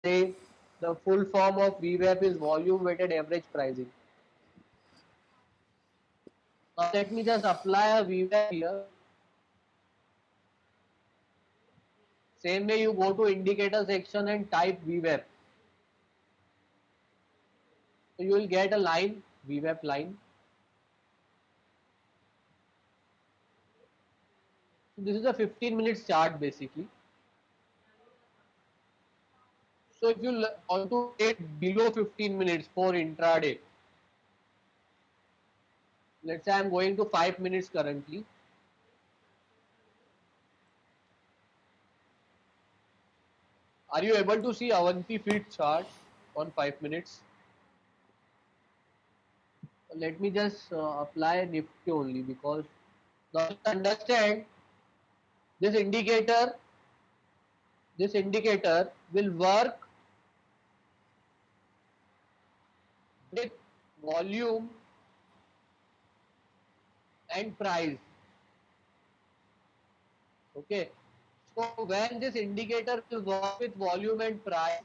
say the full form of VWAP is volume weighted average pricing. Now let me just apply a VWAP here. Same way you go to indicator section and type VWAP. So you will get a line, VWAP line. So this is a 15 minutes chart basically. So if you want to trade below 15 minutes for intraday, let's say I am going to 5 minutes currently. Are you able to see Avanti feed chart on 5 minutes? Let me just apply Nifty only, because now you understand this indicator will work with volume and price. Okay, so when this indicator will work with volume and price,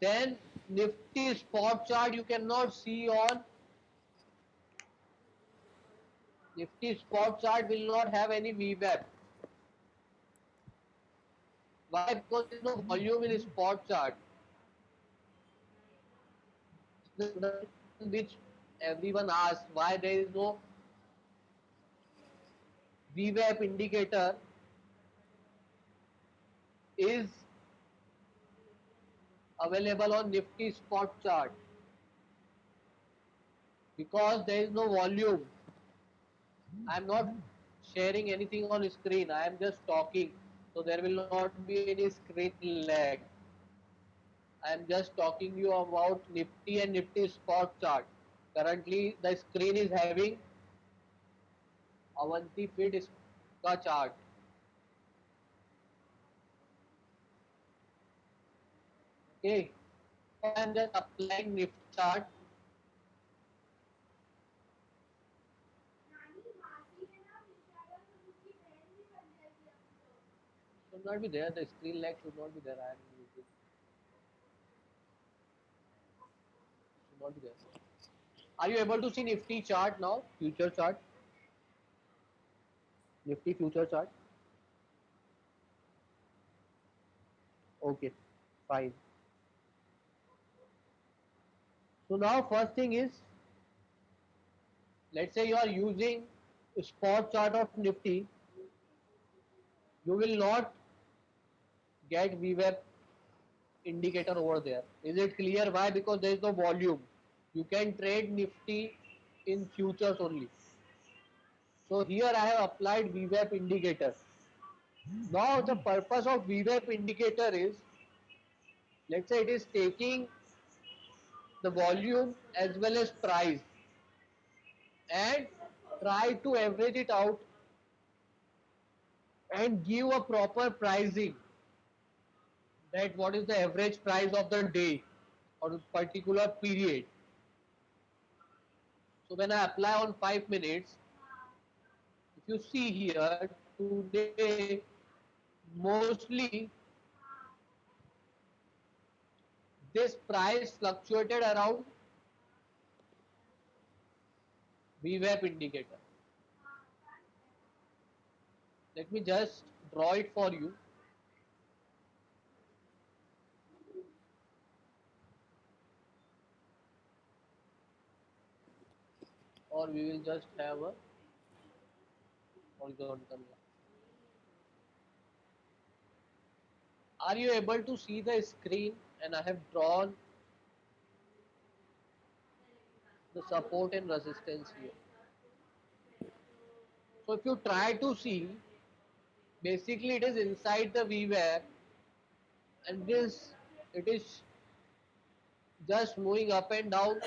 then Nifty spot chart you cannot see on Nifty spot chart will not have any VWAP. Why? Because there is no volume in spot chart. Which everyone asks, why there is no VWAP indicator is available on Nifty spot chart, because there is no volume. I am not sharing anything on screen, I am just talking, so there will not be any screen lag. I am just talking you about Nifty and Nifty spot chart. Currently the screen is having Avanti feed का chart. Okay, so I am just applying Nifty chart. Should not be there, the screen lag should not be there. I am using, should not be there. Are you able to see Nifty chart now? Future chart. Nifty future chart. Okay, fine. So now first thing is, let's say you are using a spot chart of Nifty, you will not get VWAP indicator over there. Is it clear? Why? Because there is no volume. You can trade Nifty in futures only. So here I have applied VWAP indicator. Now the purpose of VWAP indicator is, let's say it is taking the volume as well as price and try to average it out and give a proper pricing, that what is the average price of the day or a particular period. So when I apply on 5 minutes, if you see here, today mostly this price fluctuated around VWAP indicator. Let me just draw it for you. Or we will just have a horizontal line. Are you able to see the screen? And I have drawn the support and resistance here. So if you try to see, basically it is inside the VWAP, and this, it is just moving up and down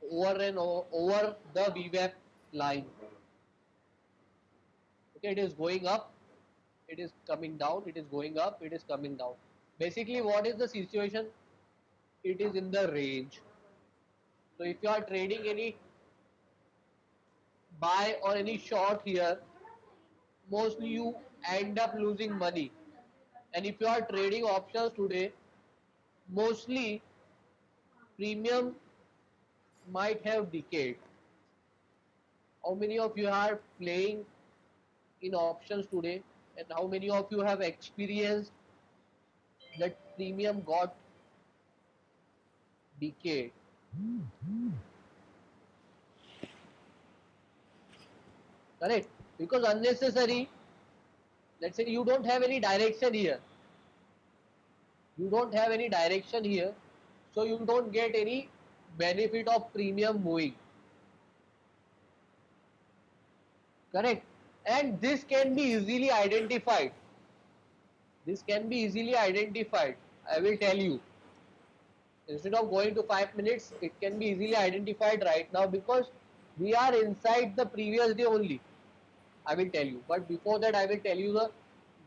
over the VWAP line. Okay, it is going up, it is coming down, it is going up, it is coming down. Basically what is the situation? It is in the range. So if you are trading any buy or any short here, mostly you end up losing money. And if you are trading options today, mostly premium might have decayed. How many of you are playing in options today, and how many of you have experienced that premium got decayed? Correct? Because unnecessary, let's say you don't have any direction here. You don't have any direction here, so you don't get any benefit of premium moving. Correct? And this can be easily identified. This can be easily identified. I will tell you. Instead of going to 5 minutes, it can be easily identified right now because we are inside the previous day only. I will tell you. But before that, I will tell you the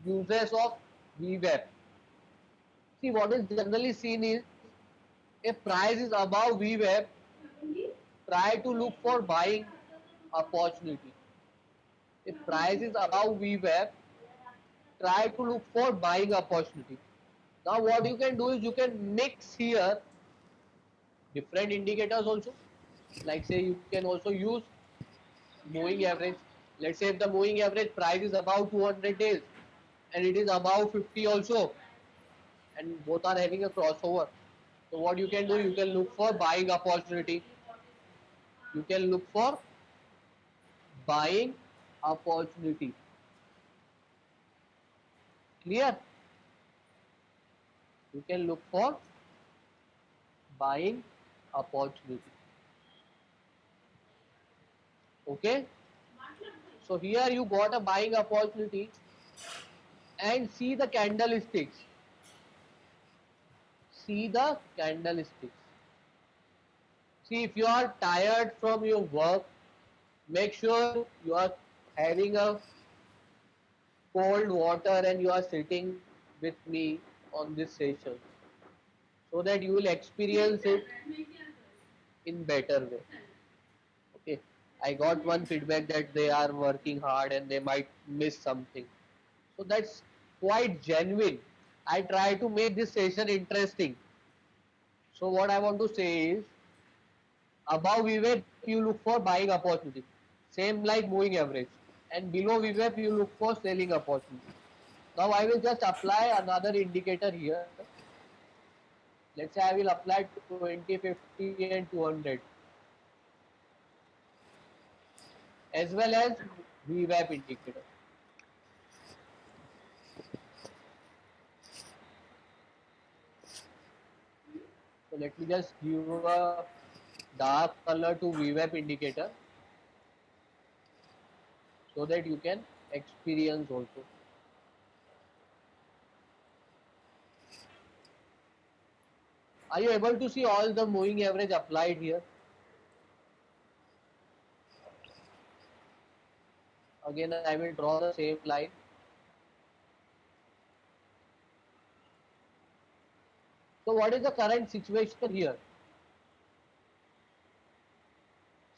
uses of VWAP. See, what is generally seen is if price is above VWAP, try to look for buying opportunity. If price is above VWAP, try to look for buying opportunity. Now what you can do is you can mix here different indicators also. Like say you can also use moving average. Let's say if the moving average price is above 200 days and it is above 50 also, and both are having a crossover. So what you can do, you can look for buying opportunity. You can look for buying opportunity. Clear? You can look for buying opportunity. Okay? So here you got a buying opportunity and see the candlesticks. See the candlesticks. See, if you are tired from your work, make sure you are having a cold water and you are sitting with me on this session so that you will experience it in better way. Okay, I got one feedback that they are working hard and they might miss something, so that's quite genuine. I try to make this session interesting. So what I want to say is, above VWAP you look for buying opportunity, same like moving average, and below VWAP you look for selling opportunity. Now I will just apply another indicator here. Let's say I will apply 20, 50 and 200 as well as VWAP indicator. So let me just give a dark color to VWAP indicator so that you can experience also. Are you able to see all the moving average applied here? Again I will draw the same line. So what is the current situation here?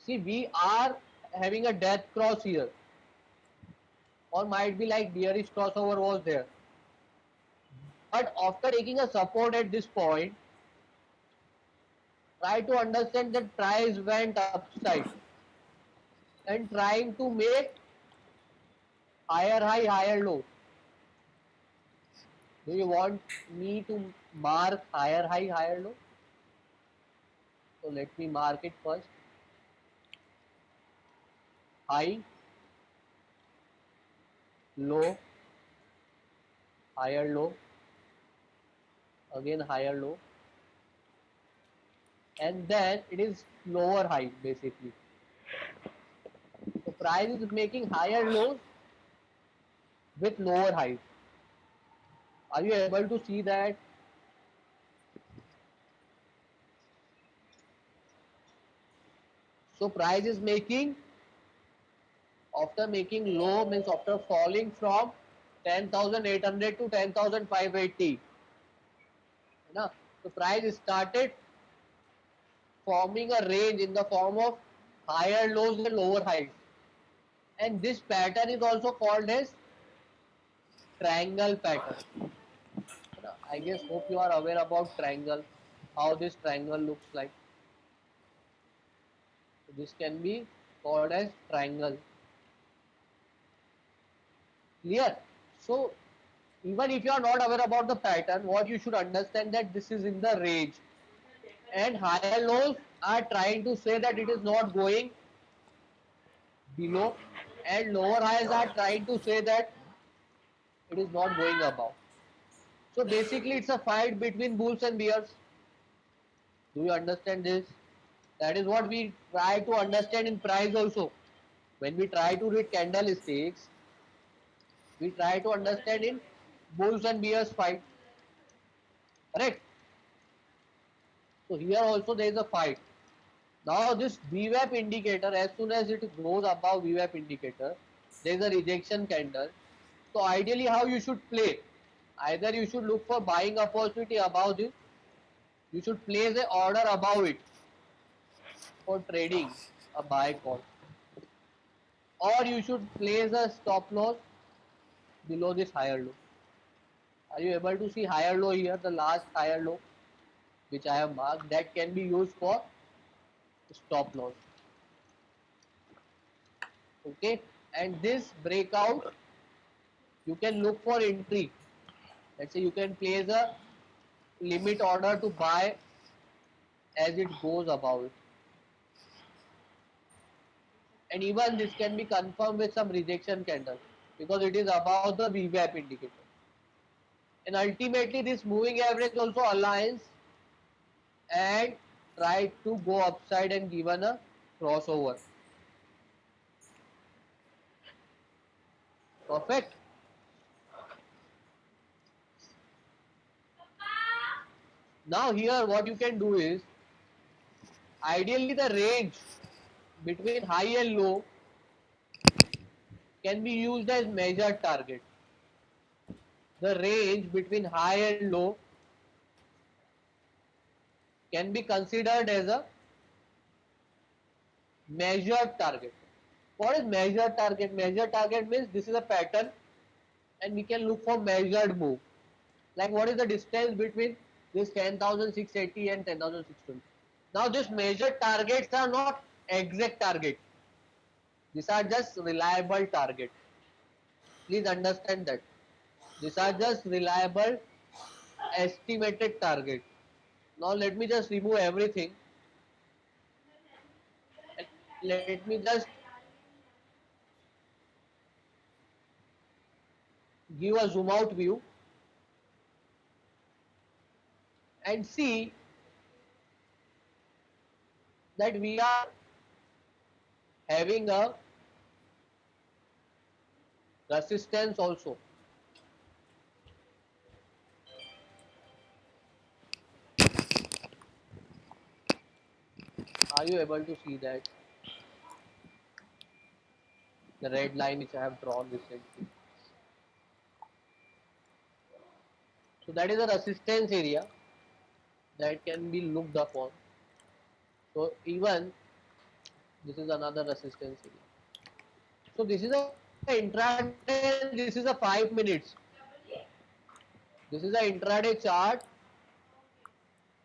See, we are having a death cross here, or might be like bearish crossover was there. But after taking a support at this point, try to understand that price went upside and trying to make higher high, higher low. Do you want me to mark higher high, higher low? So let me mark it first. High, low, higher low, again higher low, and then it is lower high basically. So price is making higher lows with lower highs. Are you able to see that? So price is making, after making low, means after falling from 10,800 to 10,580. So price started forming a range in the form of higher lows and lower highs. And this pattern is also called as triangle pattern. I guess hope you are aware about triangle, how this triangle looks like. So this can be called as triangle. Clear? So even if you are not aware about the pattern, what you should understand that this is in the range, and higher lows are trying to say that it is not going below, and lower highs are trying to say that it is not going above. So basically it's a fight between bulls and bears. Do you understand this? That is what we try to understand in price also. When we try to read candlesticks, we try to understand in bulls and bears fight. Correct? So here also there is a fight. Now this VWAP indicator, as soon as it goes above VWAP indicator, there is a rejection candle. So ideally how you should play? Either you should look for buying opportunity above this, you should place an order above it for trading a buy call, or you should place a stop loss below this higher low. Are you able to see higher low here, the last higher low which I have marked, that can be used for stop loss. Okay, and this breakout you can look for entry. Let's say you can place a limit order to buy as it goes above it. And even this can be confirmed with some rejection candle because it is above the VWAP indicator. And ultimately this moving average also aligns and try to go upside and given a crossover. Perfect. Now here what you can do is, ideally the range between high and low can be used as measured target. The range between high and low can be considered as a measured target. What is measured target? Measured target means this is a pattern and we can look for measured move. Like what is the distance between this 10,680 and 10,620? Now these measured targets are not exact target. These are just reliable target. Please understand that. These are just reliable estimated target. Now let me just remove everything and let me just give a zoom out view and see that we are having a resistance also. Are you able to see that? The red line which I have drawn recently. So that is a resistance area that can be looked upon. So even this is another resistance area. So this is a intraday, this is a 5 minutes. This is a intraday chart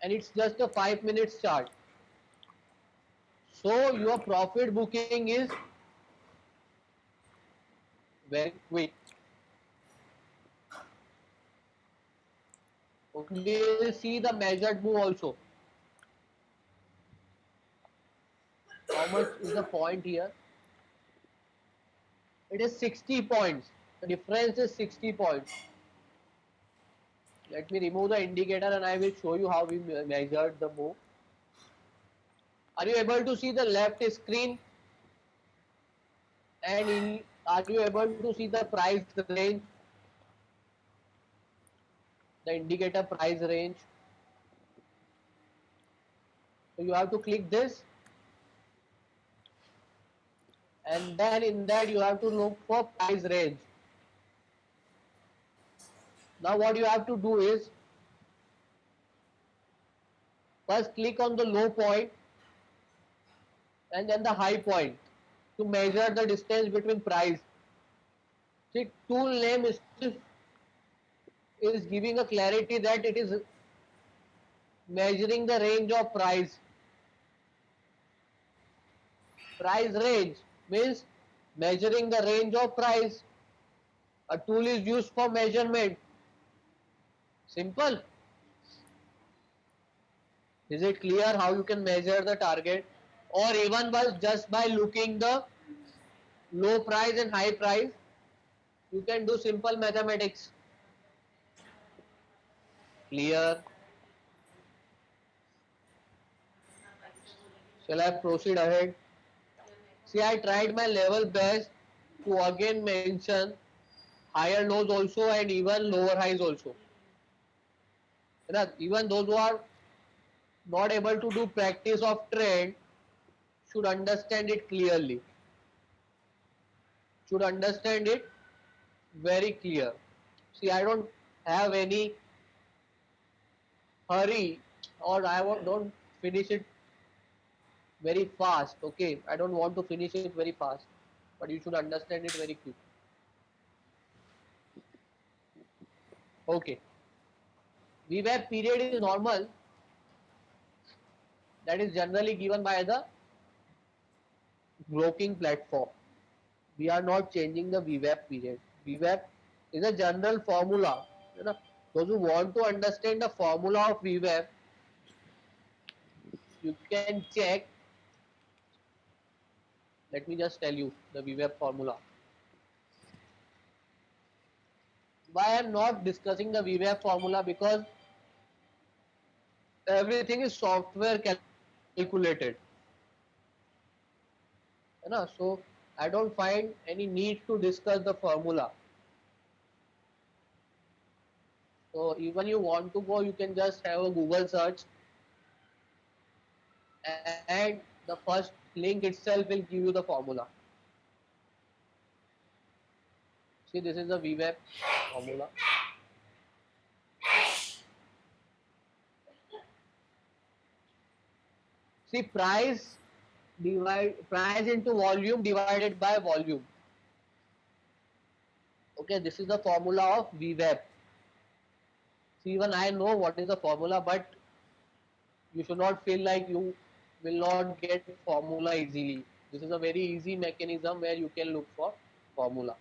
and it's just a 5 minutes chart. So your profit booking is very quick. Okay, we will see the measured move also. How much is the point here? It is 60 points. The difference is 60 points. Let me remove the indicator and I will show you how we measured the move. Are you able to see the left screen? And are you able to see the price range? The indicator price range. So you have to click this. And then in that you have to look for price range. Now what you have to do is, first click on the low point and then the high point to measure the distance between price. See, tool name is is giving a clarity that it is measuring the range of price. Price range means measuring the range of price. A tool is used for measurement. Simple. Is it clear how you can measure the target? Or even by just by looking the low price and high price, you can do simple mathematics. Clear? Shall I proceed ahead? See, I tried my level best to again mention higher lows also and even lower highs also. Even those who are not able to do practice of trend should understand it clearly. Should understand it very clear. See, I don't have any hurry, or don't finish it very fast. Okay, I don't want to finish it very fast, but you should understand it very quick. Okay, VWAP period is normal. That is generally given by the broking platform. We are not changing the VWAP period. VWAP is a general formula. You know, those who want to understand the formula of VWAP, you can check. Let me just tell you the VWAP formula. Why I am not discussing the VWAP formula? Because everything is software calculated. So I don't find any need to discuss the formula. So even you want to go, you can just have a Google search, and the first link itself will give you the formula. See, this is the VWAP formula. See, price into volume divided by volume. Okay, this is the formula of VWAP. See, even I know what is the formula, but you should not feel like you will not get formula easily. This is a very easy mechanism where you can look for formula.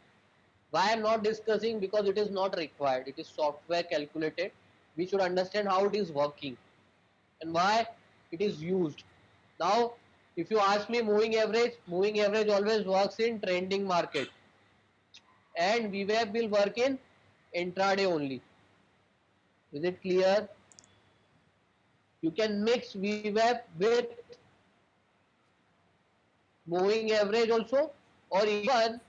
Why I am not discussing? Because it is not required. It is software calculated. We should understand how it is working and why it is used. Now, if you ask me moving average always works in trending market, and VWAP will work in intraday only. Is it clear? You can mix VWAP with moving average also, or even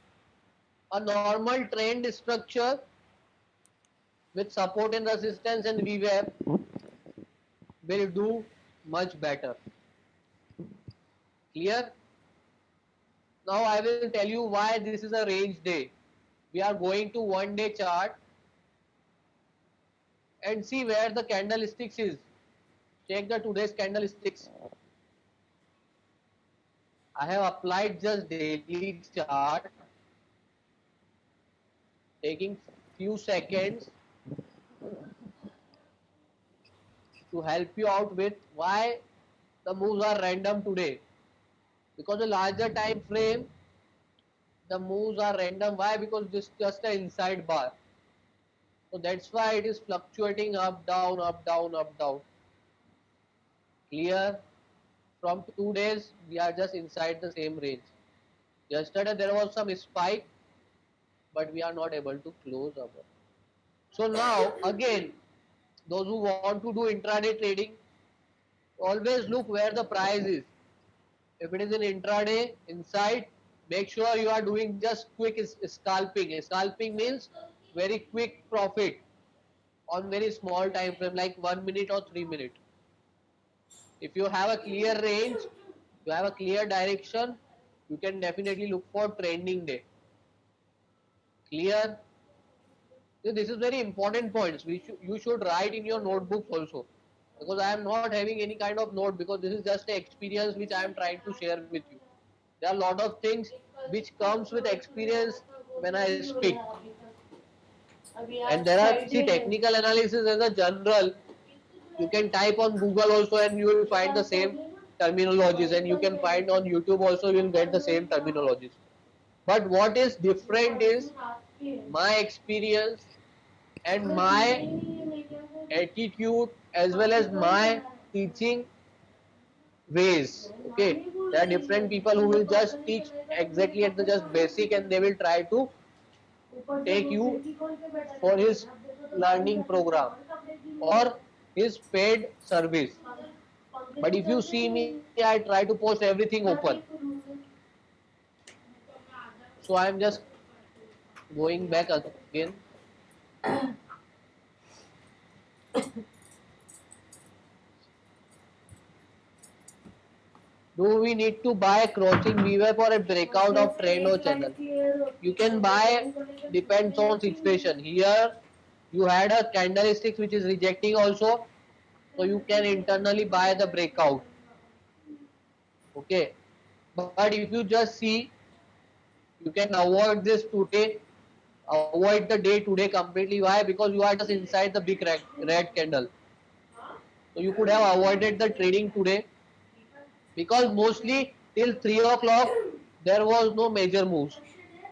a normal trend structure with support and resistance and VWAP will do much better. Clear? Now I will tell you why this is a range day. We are going to 1 day chart and see where the candlesticks is. Check the today's candlesticks. I have applied just daily chart, taking few seconds to help you out with why the moves are random today. Because the larger time frame, the moves are random. Why? Because this is just an inside bar. So that's why it is fluctuating up, down, up, down, up, down. Clear? From 2 days, we are just inside the same range. Yesterday there was some spike, but we are not able to close our. So now again, those who want to do intraday trading, always look where the price is. If it is in intraday inside, make sure you are doing just quick scalping. Scalping means very quick profit on very small time frame, like 1 minute or 3 minutes. If you have a clear range, you have a clear direction, you can definitely look for trending day. Clear? So this is very important points. You should write in your notebooks also, because I am not having any kind of note, because this is just an experience which I am trying to share with you. There are a lot of things which comes with experience when I speak. And there are, see, technical analysis as a general. You can type on Google also and you will find the same terminologies, and you can find on YouTube also you will get the same terminologies. But what is different is my experience and my attitude as well as my teaching ways. Okay, there are different people who will just teach exactly at the just basic, and they will try to take you for his learning program or his paid service. But if you see me, I try to post everything open. So I am just going back again. Do we need to buy crossing viewer for a breakout of trend or channel? You can buy, depends on situation. Here you had a candlestick which is rejecting also, so you can internally buy the breakout. Okay, but if you just see, you can avoid this today, avoid the day today completely. Why? Because you are just inside the big red candle. So you could have avoided the trading today, because mostly till 3 o'clock there was no major moves,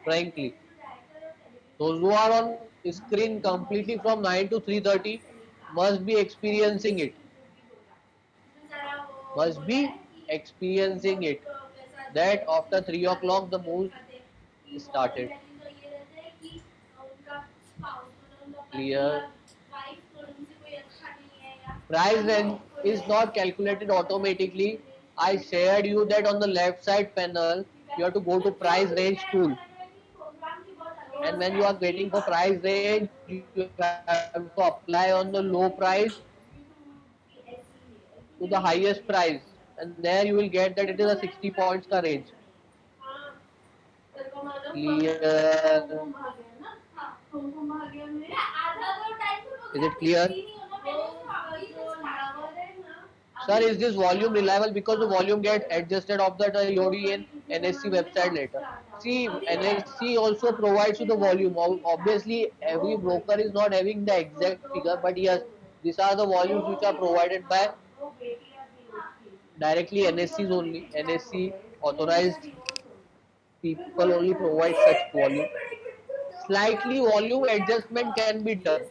frankly. Those who are on screen completely from 9 to 3:30 must be experiencing it. Must be experiencing it. That after 3 o'clock the moves started. Clear. Price range is not calculated automatically. I shared you that on the left side panel you have to go to price range tool, and when you are waiting for price range you have to apply on the low price to the highest price, and there you will get that it is a 60 points ka range. Clear? Is it clear? Sir, is this volume reliable? Because the volume get adjusted of the IOD and NSC website later. See, NSC also provides you the volume. Obviously, every broker is not having the exact figure, but yes, these are the volumes which are provided by directly NSCs only. NSC authorized people only provide such volume. Slightly volume adjustment can be done,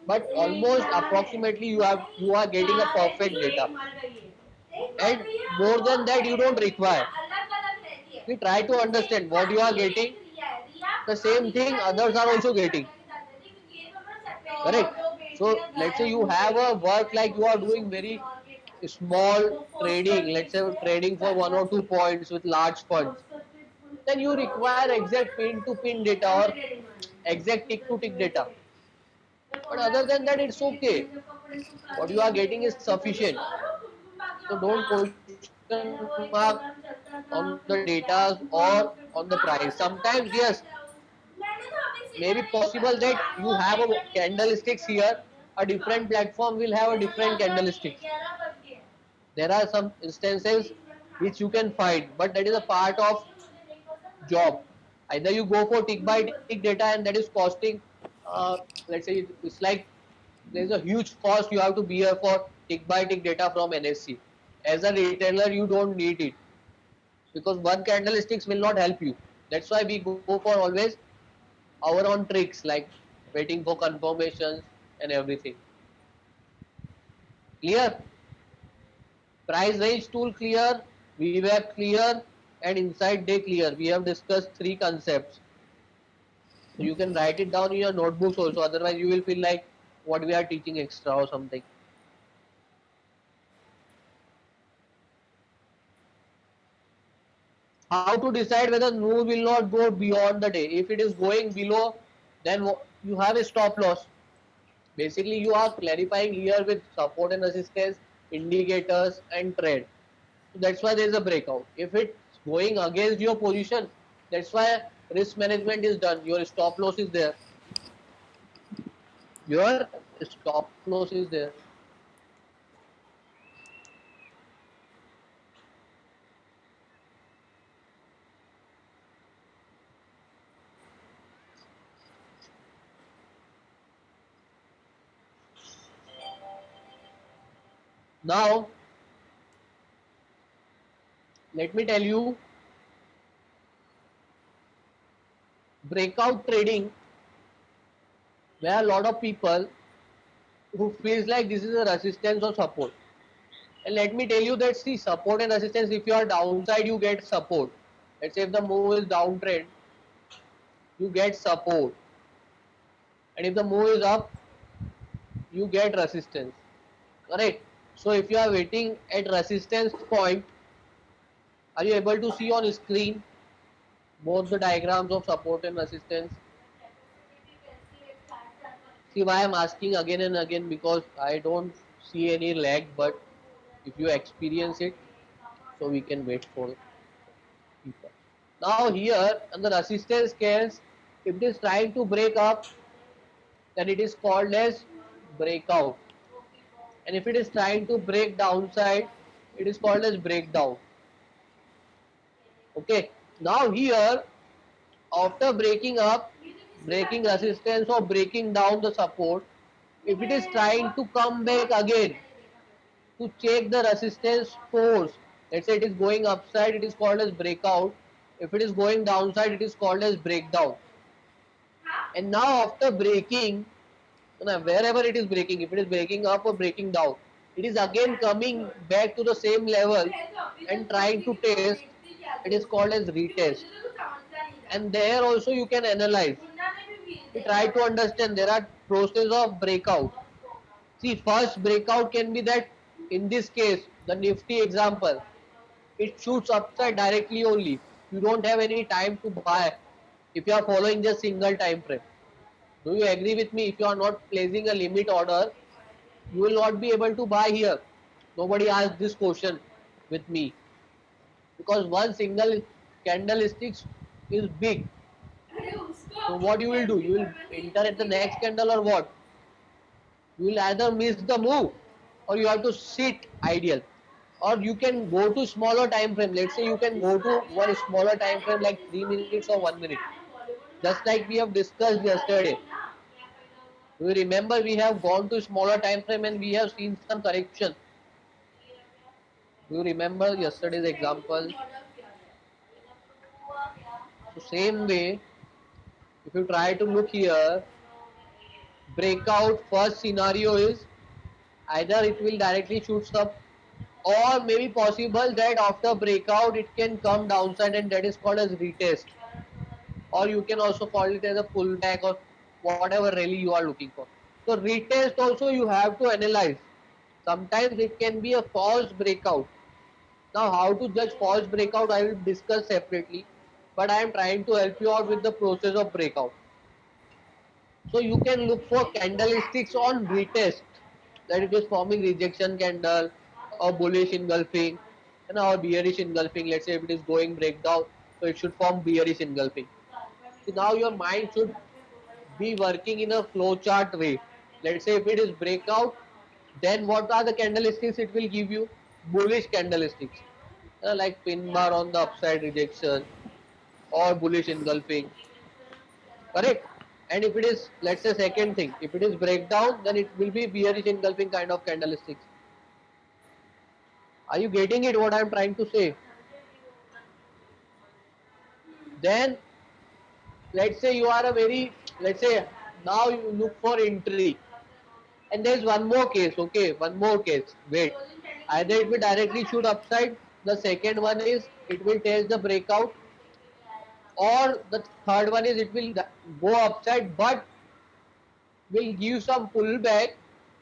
but almost approximately you are getting a perfect data, and more than that you don't require. We try to understand what you are getting, the same thing others are also getting, correct? So let's say you have a work like you are doing very small trading, let's say trading for 1 or 2 points with large funds, then you require exact pin to pin data or exact tick to tick data. But other than that, it's okay. What you are getting is sufficient. So don't question mark on the data or on the price. Sometimes, yes, maybe possible that you have a candlesticks here, a different platform will have a different candlesticks. There are some instances which you can find, but that is a part of job. Either you go for tick by tick data, and that is costing, let's say it's like there is a huge cost you have to bear for tick by tick data from NSC. As a retailer, you don't need it, because one candlesticks will not help you. That's why we go for always our own tricks, like waiting for confirmations and everything. Clear? Price range tool clear, VWAP clear, and inside day clear. We have discussed three concepts. So you can write it down in your notebooks also, otherwise you will feel like what we are teaching extra or something. How to decide whether move will not go beyond the day? If it is going below, then you have a stop loss. Basically you are clarifying here with support and resistance, indicators and trend. So that's why there is a breakout. If it's going against your position, that's why risk management is done. Your stop loss is there. Your stop loss is there. Now let me tell you, breakout trading, there are a lot of people who feels like this is a resistance or support. And let me tell you that, see, support and resistance, if you are downside you get support. Let's say if the move is downtrend, you get support, and if the move is up, you get resistance. Correct? So if you are waiting at resistance point, are you able to see on screen both the diagrams of support and resistance? See why I'm asking again and again, because I don't see any lag, but if you experience it, so we can wait for people. Now here on the resistance scales, if it is trying to break up, then it is called as breakout. And if it is trying to break downside, it is called as breakdown. Okay. Now here, after breaking up, breaking resistance or breaking down the support, if it is trying to come back again to check the resistance force, let's say it is going upside, it is called as breakout. If it is going downside, it is called as breakdown. And now after breaking, wherever it is breaking, if it is breaking up or breaking down, it is again coming back to the same level and trying to test, it is called as retest. And there also you can analyze. We try to understand, there are process of breakout. See, first breakout can be that, in this case, the Nifty example, it shoots upside directly only. You don't have any time to buy if you are following just single time frame. Do you agree with me? If you are not placing a limit order, you will not be able to buy here. Nobody asked this question with me, because one single candlestick is big. So what you will do? You will enter at the next candle, or what? You will either miss the move, or you have to sit ideal, or you can go to smaller time frame. Let's say you can go to one smaller time frame like 3 minutes or 1 minute, just like we have discussed yesterday. We remember we have gone to smaller time frame and we have seen some correction. Do you remember yesterday's example? So same way, if you try to look here, breakout first scenario is either it will directly shoots up, or maybe possible that after breakout it can come downside, and that is called as retest. Or you can also call it as a pullback, or whatever rally you are looking for. So retest also you have to analyze. Sometimes it can be a false breakout. Now how to judge false breakout I will discuss separately, but I am trying to help you out with the process of breakout. So you can look for candlesticks on retest, that it is forming rejection candle or bullish engulfing, and or bearish engulfing. Let's say if it is going breakdown, so it should form bearish engulfing. So now your mind should be working in a flow chart way. Let's say if it is breakout, then what are the candlesticks it will give you? Bullish candlesticks, like pin bar on the upside rejection or bullish engulfing. Correct? And if it is, let's say, second thing, if it is breakdown, then it will be bearish engulfing kind of candlesticks. Are you getting it what I am trying to say? Then let's say you are a very, let's say now you look for entry, and there's one more case. Okay, one more case, wait, either it will directly shoot upside, the second one is it will test the breakout, or the third one is it will go upside but will give some pullback,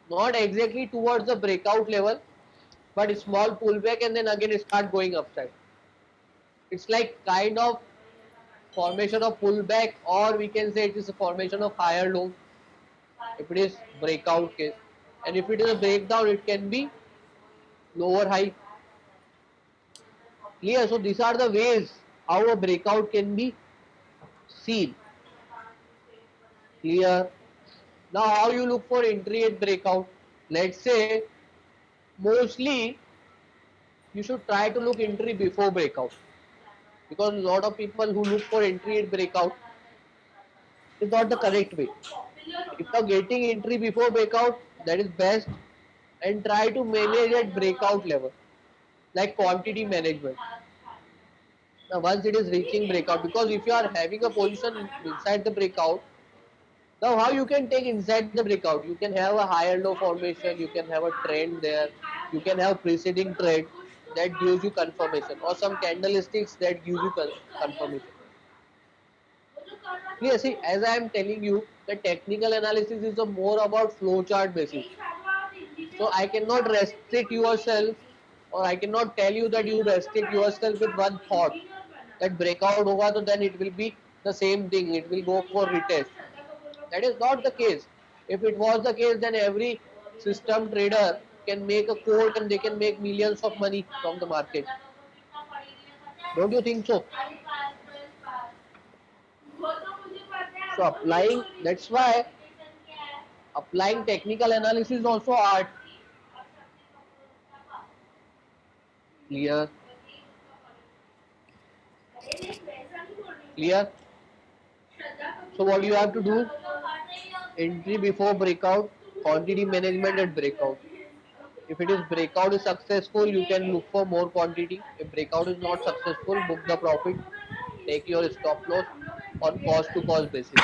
not exactly towards the breakout level, but a small pullback, and then again it start going upside. It's like kind of formation of pullback, or we can say it is a formation of higher low if it is breakout case, and if it is a breakdown it can be lower high. Clear? So these are the ways how a breakout can be seen. Clear? Now how you look for entry at breakout? Let's say mostly you should try to look entry before breakout, because a lot of people who look for entry at breakout is not the correct way. If you are getting entry before breakout, that is best. and try to manage at breakout level, like quantity management. Now once it is reaching breakout, because if you are having a position inside the breakout, now how you can take inside the breakout? You can have a higher low formation, you can have a trend there, you can have preceding trend that gives you confirmation, or some candlesticks that gives you confirmation. Clear? See, as I am telling you, the technical analysis is a more about flow chart basis. So I cannot restrict yourself, or I cannot tell you that you restrict yourself with one thought that breakout hoga, so then it will be the same thing, it will go for retest. That is not the case. If it was the case, then every system trader can make a code and they can make millions of money from the market. Don't you think so? So applying, that's why applying technical analysis is also art. Clear? Clear? So what you have to do? Entry before breakout, quantity management at breakout. If it is breakout is successful, you can look for more quantity. If breakout is not successful, book the profit. Take your stop loss on cost to cost basis.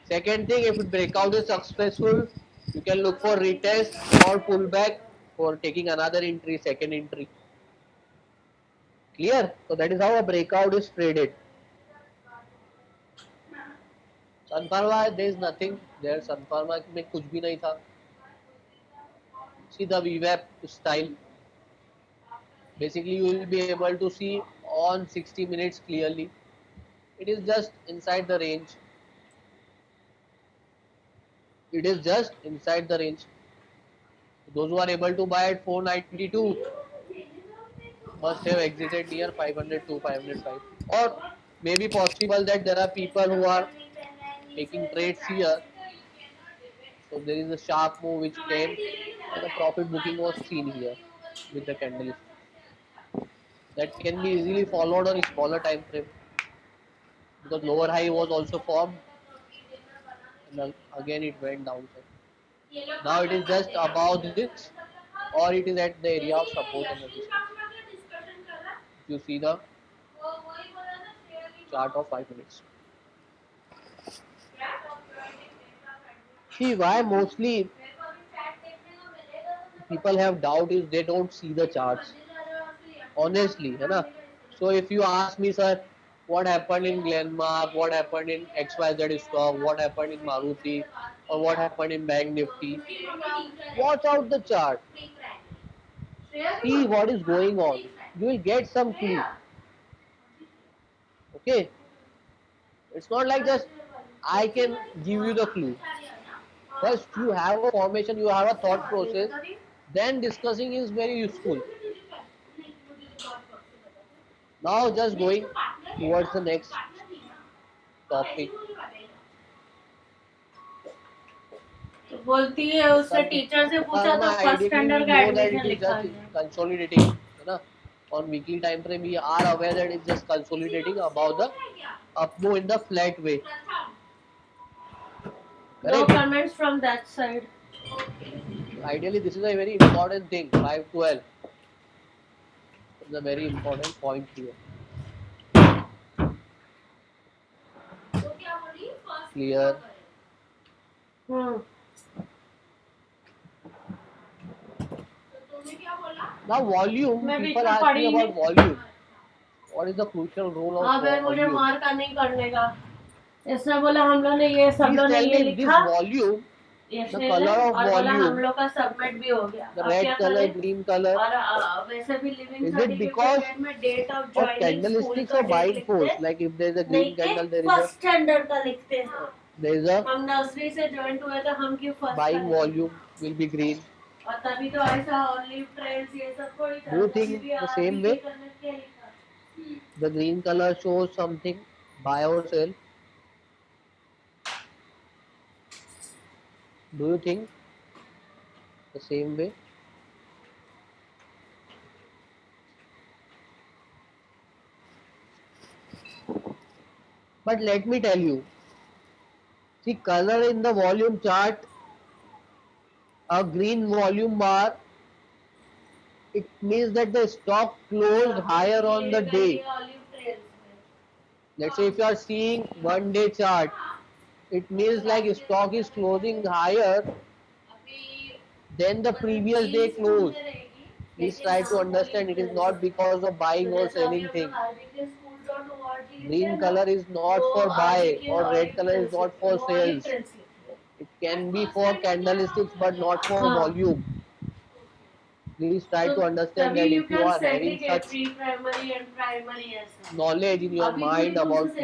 Second thing, if breakout is successful, you can look for retest or pullback for taking another entry, second entry. Clear? So that is how a breakout is traded. Sun Pharma, there is nothing there. Sun Pharma में कुछ भी नहीं था. See the VWAP style. Basically, you will be able to see on 60 minutes clearly. It is just inside the range. It is just inside the range. Those who are able to buy at 492 must have exited near 500 to 505. Or maybe possible that there are people who are taking trades here. So there is a sharp move which came and the profit booking was seen here with the candle. That can be easily followed on a smaller time frame because lower high was also formed and again it went downside. Now it is just above this or it is at the area of support and resistance. If you see the chart of 5 minutes. See why mostly people have doubt is they don't see the charts. Honestly, है ना? So if you ask me, sir, what happened in Glenmark, what happened in XYZ stock, what happened in Maruti, or what happened in Bank Nifty, watch out the chart. See what is going on. You will get some clue. Okay? It's not like just I can give you the clue. First, you have a formation, you have a thought process, then discussing is very useful. Now, just going towards the next topic. बोलती है उसने teacher से पूछा तो first standard का admission लिखा है consolidating, है ना? On weekly time frame, we are aware that it's just consolidating about the up move in the flat way. No comments from that side. Ideally, this is a very important thing. 512. It's a very important point here. Clear. Now volume. People ask me about volume. What is the crucial role of volume? मुझे mark नहीं करने का. इसने बोला हम लोग ने ये सब लोग ने ये लिखा. Volume. The color of volume. हम लोग का सबमिट भी हो गया. The red color, green color. और वैसे भी लिविंग Is it because में date of joining candlesticks or buying force? Like if there is a green candle, there is a first standard का लिखते हैं. There is a हम nursery से joint हुए तो हम क्यों first buying volume will be green. और तभी तो ऐसा ऑलिव ट्रेल्स ये सब थोड़ी था. Do you think the same way? The green color shows something, buy or sell. Do you think the same way? But let me tell you, see color in the volume chart A green volume bar, it means that the stock closed higher on the day. Let's say if you are seeing 1 day chart, it means like stock is closing higher than the previous day close. Please try to understand it is not because of buying or selling thing. Green color is not for buy or red color is not for sales. It can be for candlesticks but not for volume. Please try to understand that if you are having such knowledge in your mind about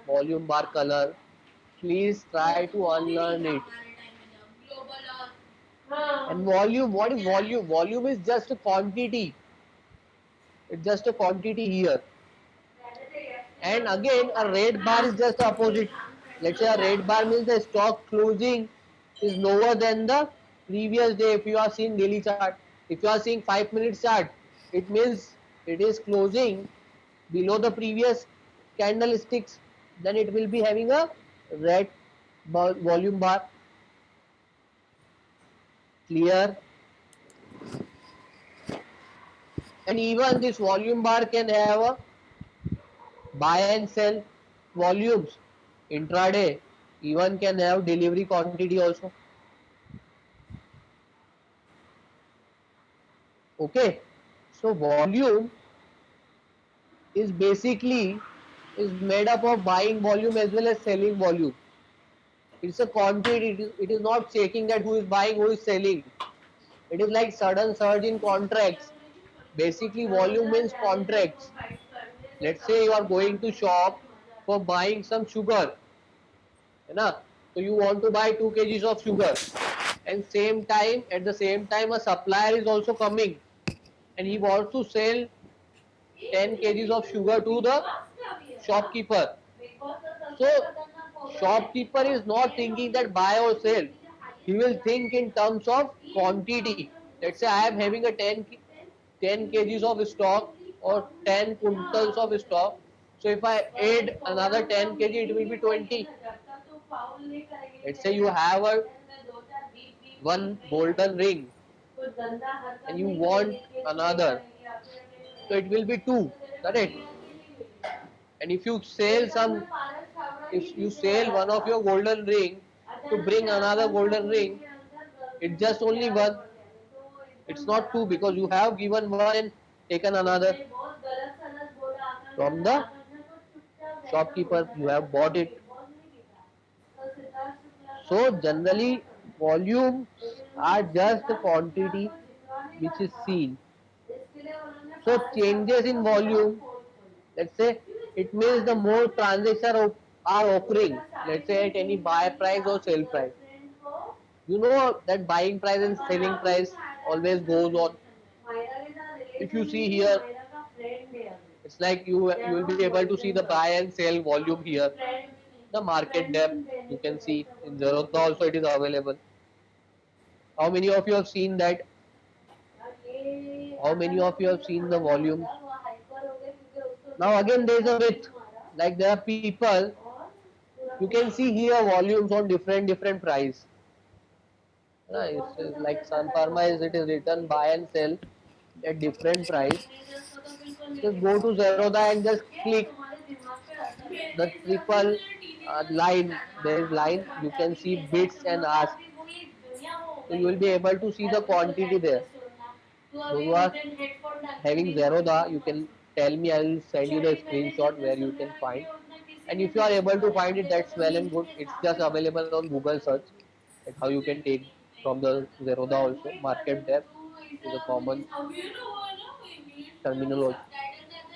volume bar color, please try to unlearn it. And volume, what is volume? Volume is just a quantity. It's just a quantity here. And again, a red bar is just the opposite. Let's say a red bar means the stock closing is lower than the previous day. If you are seeing daily chart, if you are seeing 5 minutes chart, it means it is closing below the previous candlesticks. Then it will be having a red volume bar. Clear? And even this volume bar can have a buy and sell volumes intraday, even can have delivery quantity also. Okay, so volume is basically is made up of buying volume as well as selling volume. It's a quantity. It is not checking that who is buying, who is selling. It is like sudden surge in contracts. Basically volume means contracts. Let's say you are going to shop for buying some sugar, है ना? So you want to buy 2 kgs of sugar, and at the same time a supplier is also coming and he wants to sell 10 kgs of sugar to the shopkeeper. So shopkeeper is not thinking that buy or sell. He will think in terms of quantity. Let's say I am having a 10 kgs of stock or 10 quintals of stock. So if I add another 10 kg, it will be 20. Let's say you have a one golden ring and you want another, so it will be 2, correct? And if you sell one of your golden ring to bring another golden ring, it's just only one. It's not 2 because you have given one and taken another from the shopkeeper. You have bought it. So generally volumes are just the quantity which is seen. So changes in volume, let's say it means the more transactions are occurring, let's say at any buy price or sell price. You know that buying price and selling price always goes on. If you see here, it's like you will be able to see the buy and sell volume here. The market depth you can see in Zerodha also it is available. How many of you have seen that? How many of you have seen the volume? Now again there is a width. Like there are people, you can see here volumes on different price. It's like Sun Pharma is it is written buy and sell at different price. Just go to Zerodha and just click the triple line. There is line. You can see bits and hours. So you will be able to see the quantity there. Those who are having Zerodha, you can tell me. I will send you the screenshot where you can find. And if you are able to find it, that's well and good. It's just available on Google search. That's how you can take from the Zerodha also. Market depth is a common terminology.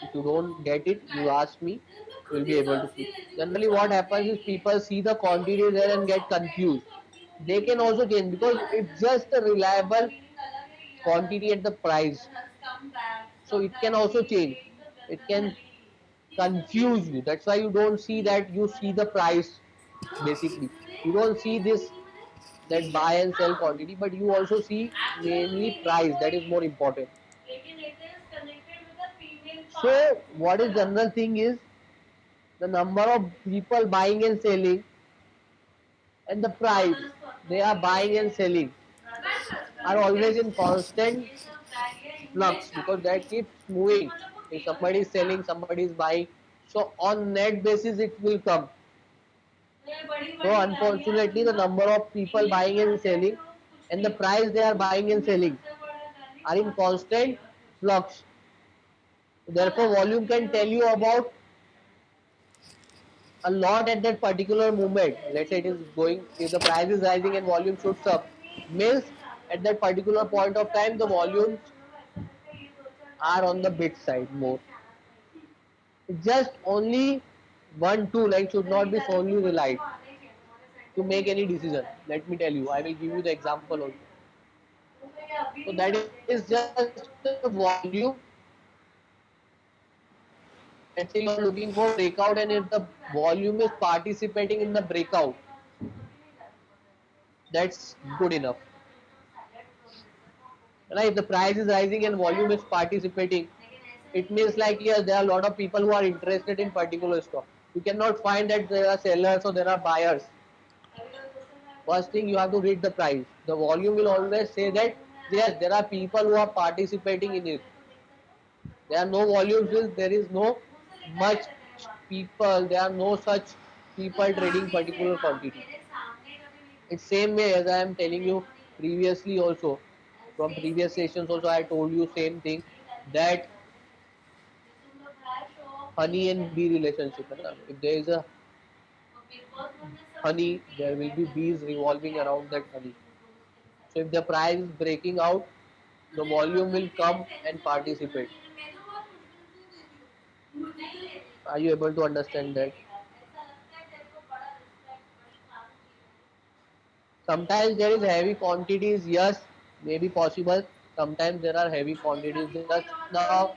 If you don't get it, you ask me, you will be able to see. Generally what happens is people see the quantity there and get confused. They can also change because it's just a reliable quantity at the price. So it can also change. It can confuse you. That's why you don't see that, you see the price basically. You don't see this that buy and sell quantity, but you also see mainly price. That is more important. So what is general thing is the number of people buying and selling and the price. they are buying and selling are always in constant flux because that keeps moving. If somebody is selling, somebody is buying. So on net basis it will come. So unfortunately the number of people buying and selling and the price they are buying and selling are in constant flux. Therefore volume can tell you about a lot at that particular moment. Let's say it is going, if the price is rising and volume shoots up, means at that particular point of time the volumes are on the bid side more. Just only one tool and should not be solely relied to make any decision. Let me tell you, I will give you the example also. So that is just a volume. Let's say you are looking for breakout and if the volume is participating in the breakout, that's good enough. Right? If the price is rising and volume is participating, it means like yes, there are a lot of people who are interested in particular stock. You cannot find that there are sellers or there are buyers. First thing you have to read the price. The volume will always say that yes, there are people who are participating in it. There are no volumes, there is no much people, there are no such people trading particular quantity. It's same way as I am telling you previously also, from previous sessions also I told you same thing, that honey and bee relationship. If there is a honey, there will be bees revolving around that honey. So if the price is breaking out, the volume will come and participate. Are you able to understand that? Sometimes there is heavy quantities, yes, maybe possible. Sometimes there are heavy quantities. Just now,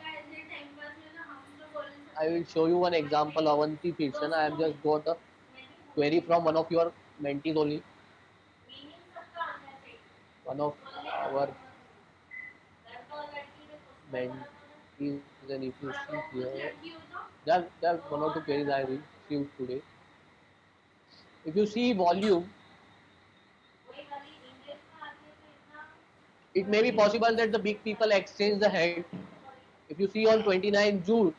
I will show you one example. Avanti Feeds. I have just got a query from one of your mentees only. One of our mentees, and if you see here, there are one or two queries I received today. If you see volume, it may be possible that the big people exchange the hand. If you see on 29 June,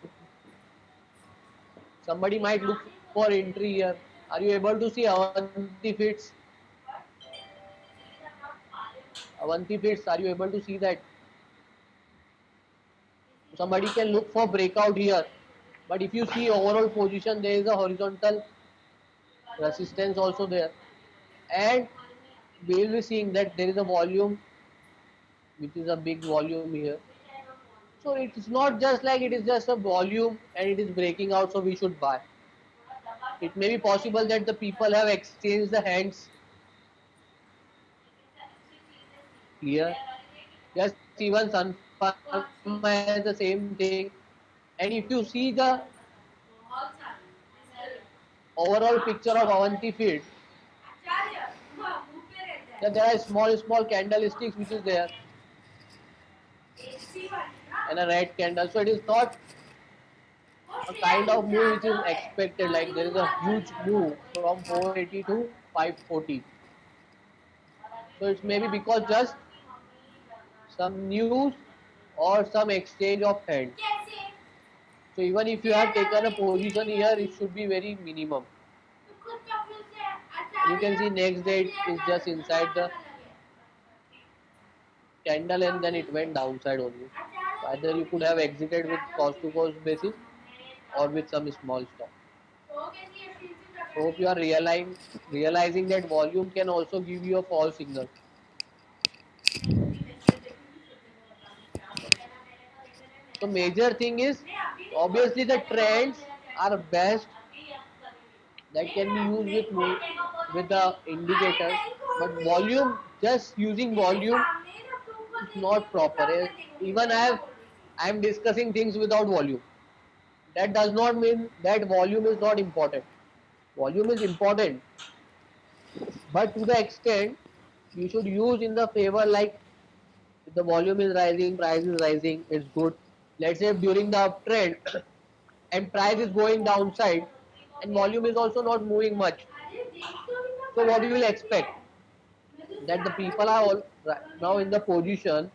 somebody might look for entry here. Are you able to see Avanti Feeds? Avanti Feeds, are you able to see that? Somebody can look for breakout here. But if you see overall position, there is a horizontal resistance also there. And we will be seeing that there is a volume, which is a big volume here. So it's not just like it is just a volume and it is breaking out, so we should buy. It may be possible that the people have exchanged the hands here. Yes, even Sun Pharma has the same thing. And if you see the overall picture of Avanti Feed, that there are small candlesticks which is there and a red candle. So it is not a kind of move which is expected. Like there is a huge move from 480 to 540. So it's maybe because just some news or some exchange of hands. So even if you have taken a position here, it should be very minimum. You can see next day it is just inside the candle and then it went downside only. Either you could have exited with cost to cost basis or with some small stock. Hope you are realizing that volume can also give you a false signal. So major thing is obviously the trends are best that can be used with the indicators, but volume, just using volume is not proper. Even I am discussing things without volume. That does not mean that volume is not important. Volume is important, but to the extent you should use in the favor, like if the volume is rising, price is rising, it's good. Let's say during the uptrend and price is going downside and volume is also not moving much. So what you will expect? that the people are all right now in the position,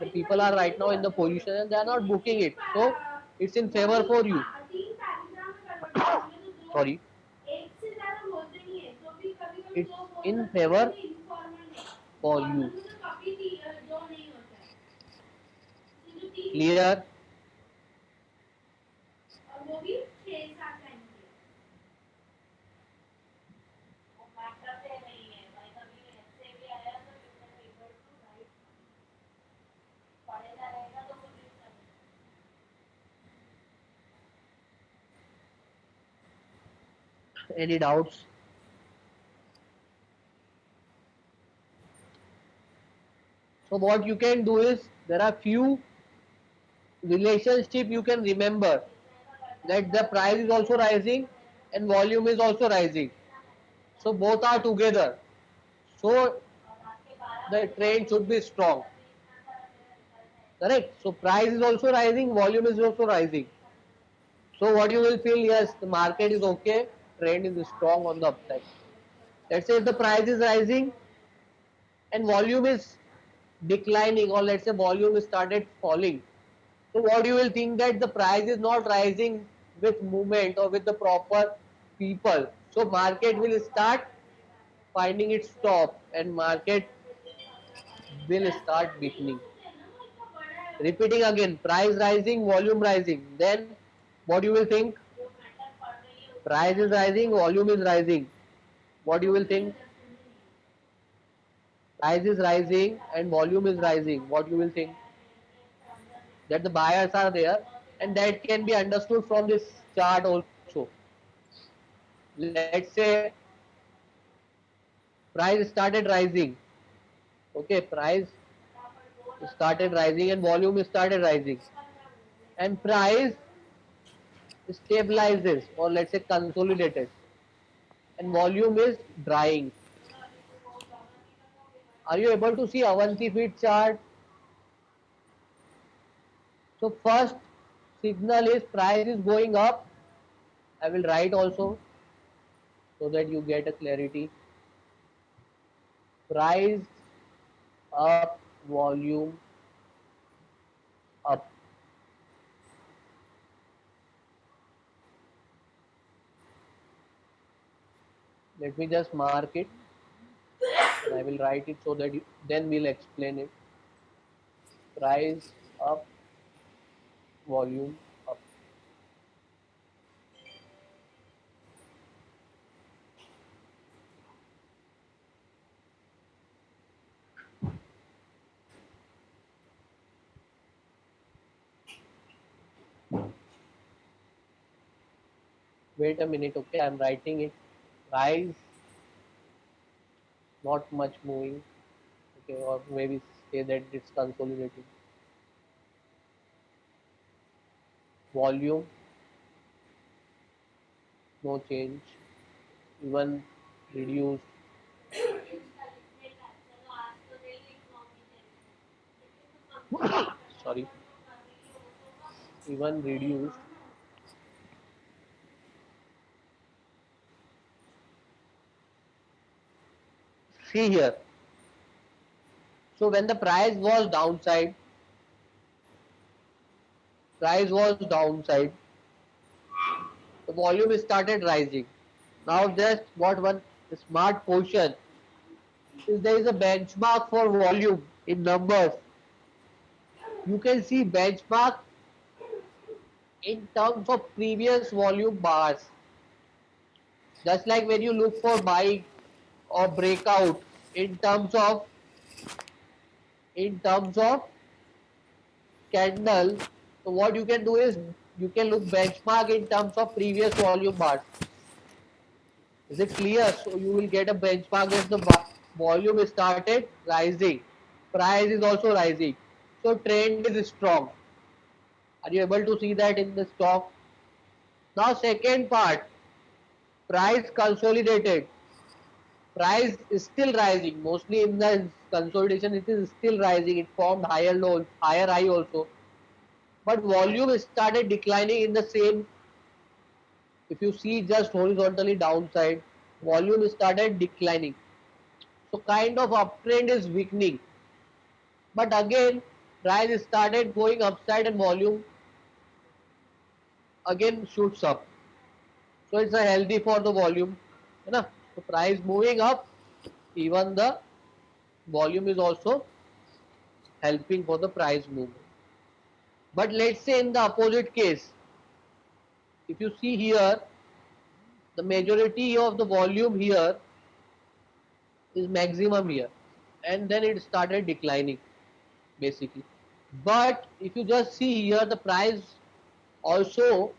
the people are right now in the position and they are not booking it. So it's in favor for you. Sorry, it's in favor for you. Clear? Any doubts? So what you can do is, there are few relationship you can remember, that the price is also rising and volume is also rising. So both are together. So the trend should be strong. Correct? So price is also rising, volume is also rising. So what you will feel, yes, the market is okay, trend is strong on the upside. Let's say if the price is rising and volume is declining, or let's say volume is started falling. So what you will think, that the price is not rising with movement or with the proper people. So market will start finding its stop and market will start weakening. Repeating again, price rising, volume rising. Then what you will think? Price is rising, volume is rising. What you will think? Price is rising and volume is rising. What you will think? That the buyers are there, and that can be understood from this chart also. Let's say price started rising. Okay, price started rising and volume started rising. And price stabilizes, or let's say consolidated, and volume is drying. Are you able to see Avanti Feed chart? So first signal is price is going up. I will write also so that you get a clarity. Price up, volume up. Let me just mark it and I will write it so that then we'll explain it. Price up, volume up. Wait a minute, okay, I'm writing it. Price not much moving, okay, or maybe say that it's consolidating. Volume no change, even reduced. Sorry, even reduced. See here. So when the price was downside, the volume started rising. Now just what one smart portion is, there is a benchmark for volume in numbers. You can see benchmark in terms of previous volume bars. Just like when you look for buy or breakout in terms of candle, so what you can do is, you can look benchmark in terms of previous volume bars. Is it clear? So you will get a benchmark if the volume started rising, price is also rising, so trend is strong. Are you able to see that in the stock? Now second part, price consolidated. Price is still rising, mostly in the consolidation it is still rising, it formed higher low, higher high also, but volume started declining in the same. If you see just horizontally downside, volume started declining. So kind of uptrend is weakening. But again, price started going upside and volume again shoots up. So it's a healthy for the volume. है ना? So price moving up, even the volume is also helping for the price movement. But let's say in the opposite case, if you see here, the majority of the volume here is maximum here, and then it started declining basically. But if you just see here, the price also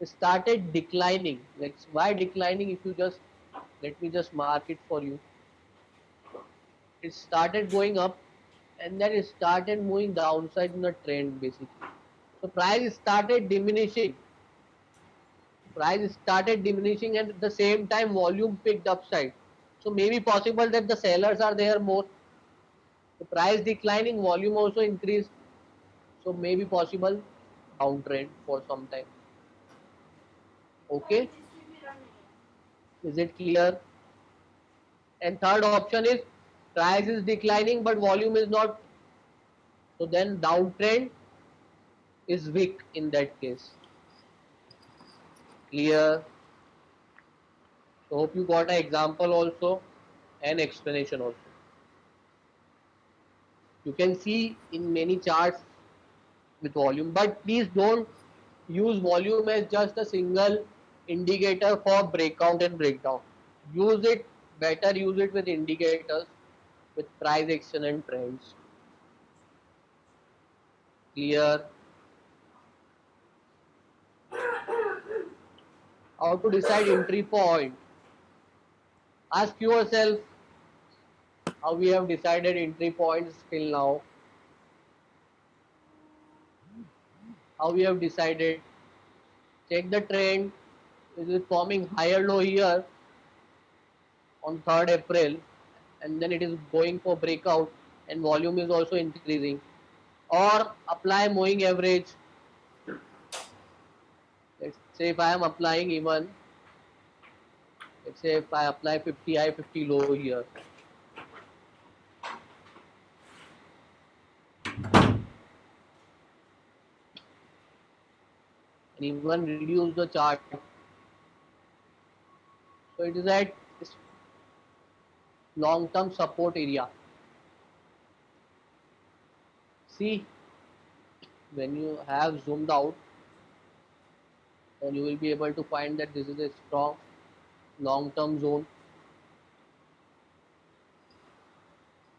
started declining. Like why declining? If you just let me just mark it for you. It started going up and then it started moving downside in the trend basically. So price started diminishing. Price started diminishing and at the same time volume picked upside. So maybe possible that the sellers are there more. The price declining, volume also increased. So maybe possible downtrend for some time. Okay, is it clear? And third option is price is declining but volume is not. So then downtrend is weak in that case. Clear? So hope you got an example also and explanation also. You can see in many charts with volume, but please don't use volume as just a single indicator for breakout and breakdown. Use it better, use it with indicators, with price action and trends. Clear? How to decide entry point? Ask yourself how we have decided entry points till now. How we have decided. Check the trend. Is it forming higher low here on 3rd April, and then it is going for breakout and volume is also increasing, or apply moving average. Let's say if I am applying even, let's say if I apply 50 high 50 low here, and even reduce the chart, so it is at this long term support area. See, when you have zoomed out, then you will be able to find that this is a strong long term zone.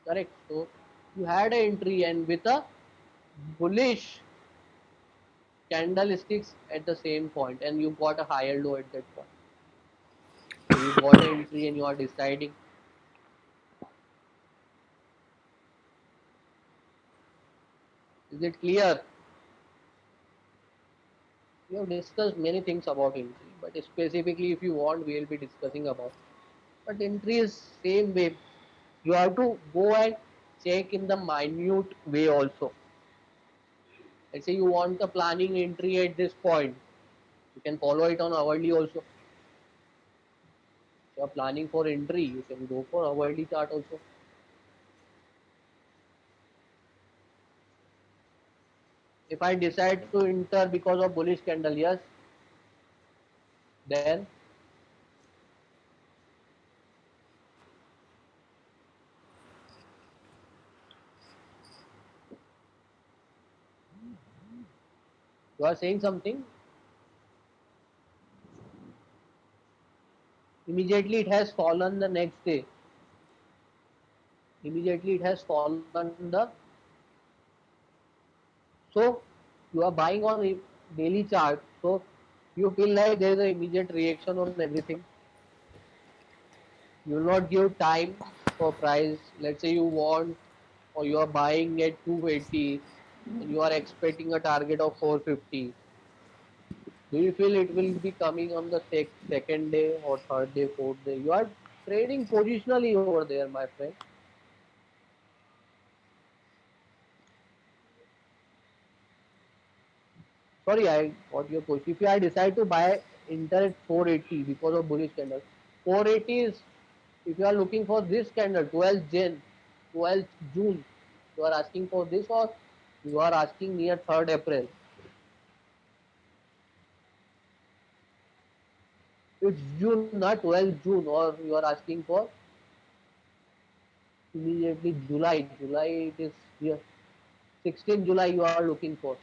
Correct? So you had an entry and with a bullish candlesticks at the same point, and you got a higher low at that point. So you got an entry and you are deciding. Is it clear? We have discussed many things about entry, but specifically if you want, we will be discussing about. But entry is same way. You have to go and check in the minute way also. Let's say you want the planning entry at this point. You can follow it on hourly also. If you are planning for entry, you can go for hourly chart also. If I decide to enter because of bullish candle, yes, then you are saying something. Immediately it has fallen the next day. Immediately it has fallen the. So you are buying on a daily chart. So you feel like there is an immediate reaction on everything. You will not give time for price. Let's say you want or you are buying at 280 and you are expecting a target of 450. Do you feel it will be coming on the second day or third day, fourth day? You are trading positionally over there, my friend. Sorry, I got your question. If I decide to buy enter at 480 because of bullish candle, 480 is If you are looking for this candle, 12th June, you are asking for this, or you are asking near 3rd April. It's June, not 12th June, or you are asking for immediately July. July it is here. 16th July you are looking for.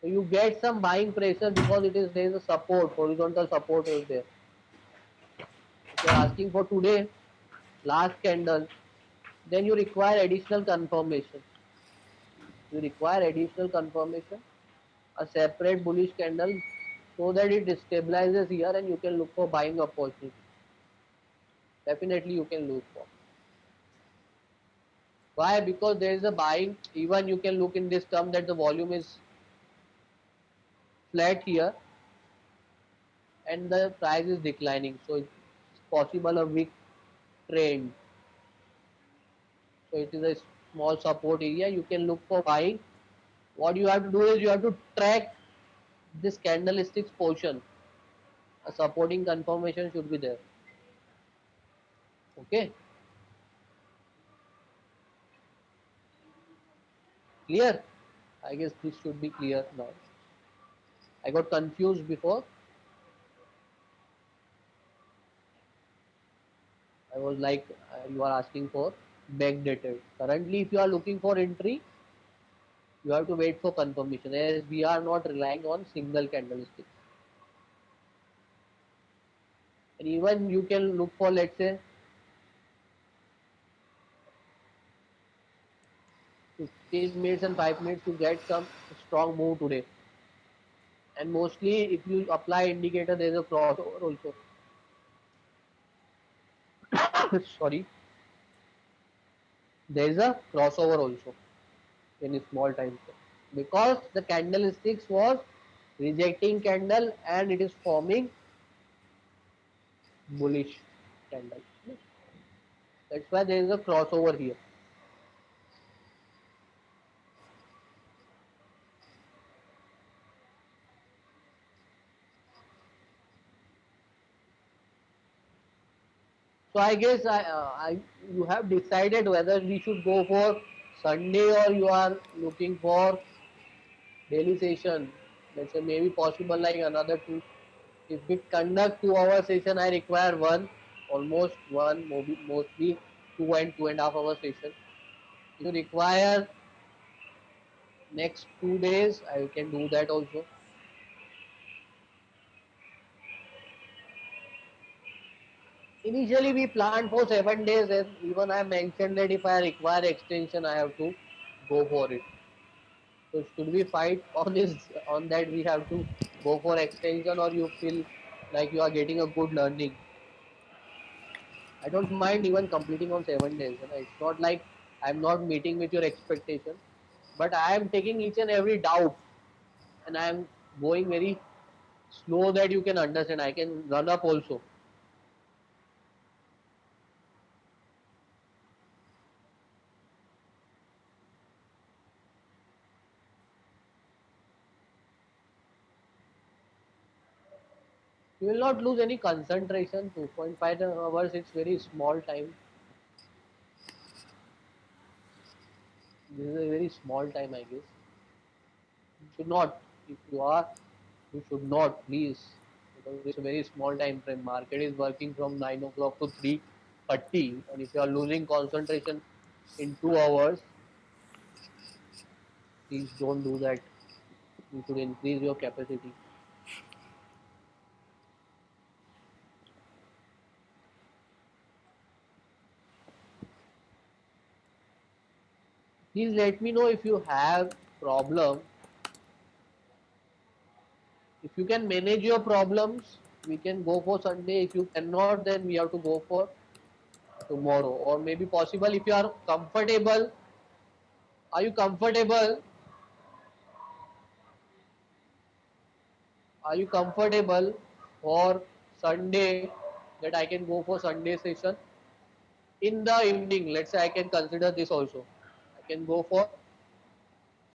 So you get some buying pressure because there is a support, horizontal support is there. If you are asking for today, last candle, then you require additional confirmation. You require additional confirmation, a separate bullish candle, so that it stabilizes here and you can look for buying opportunity. Definitely you can look for. Why? Because there is a buying. Even you can look in this term that the volume is flat here and the price is declining. So it's possible a weak trend. So it is a small support area. You can look for buying. What you have to do is you have to track this candlestick's portion. A supporting confirmation should be there. Okay, clear? I guess this should be clear now. I got confused before. I was like, you are asking for backdated. Currently, if you are looking for entry, you have to wait for confirmation, as we are not relying on single candlestick. And even you can look for, let's say, 15 minutes and 5 minutes to get some strong move today. And mostly, if you apply indicator, there is a crossover also. Sorry, there is a crossover also in a small time frame, because the candlesticks was rejecting candle and it is forming bullish candle. That's why there is a crossover here. So I guess you have decided whether we should go for Sunday or you are looking for daily session. Let's say maybe possible like another two. If we conduct 2 hour session, I require one, almost one, mostly 2 and 2.5 hour session. If you require next 2 days, I can do that also. Initially we planned for 7 days, and even I mentioned that if I require extension, I have to go for it. So should we fight on this, on that we have to go for extension, or you feel like you are getting a good learning? I don't mind even completing on 7 days. It's not like I'm not meeting with your expectation, but I am taking each and every doubt, and I am going very slow that you can understand. I can run up also. You will not lose any concentration. 2.5 hours, it's very small time. This is a very small time, I guess. You should not. If you are, you should not, please, because it's a very small time frame. Market is working from 9 o'clock to 3:30, and if you are losing concentration in 2 hours, please don't do that. You should increase your capacity. Please let me know if you have problem. If you can manage your problems, we can go for Sunday. If you cannot, then we have to go for tomorrow, or maybe possible if you are comfortable. Are you comfortable? Are you comfortable for Sunday, that I can go for Sunday session in the evening? Let's say I can consider this also. I can go for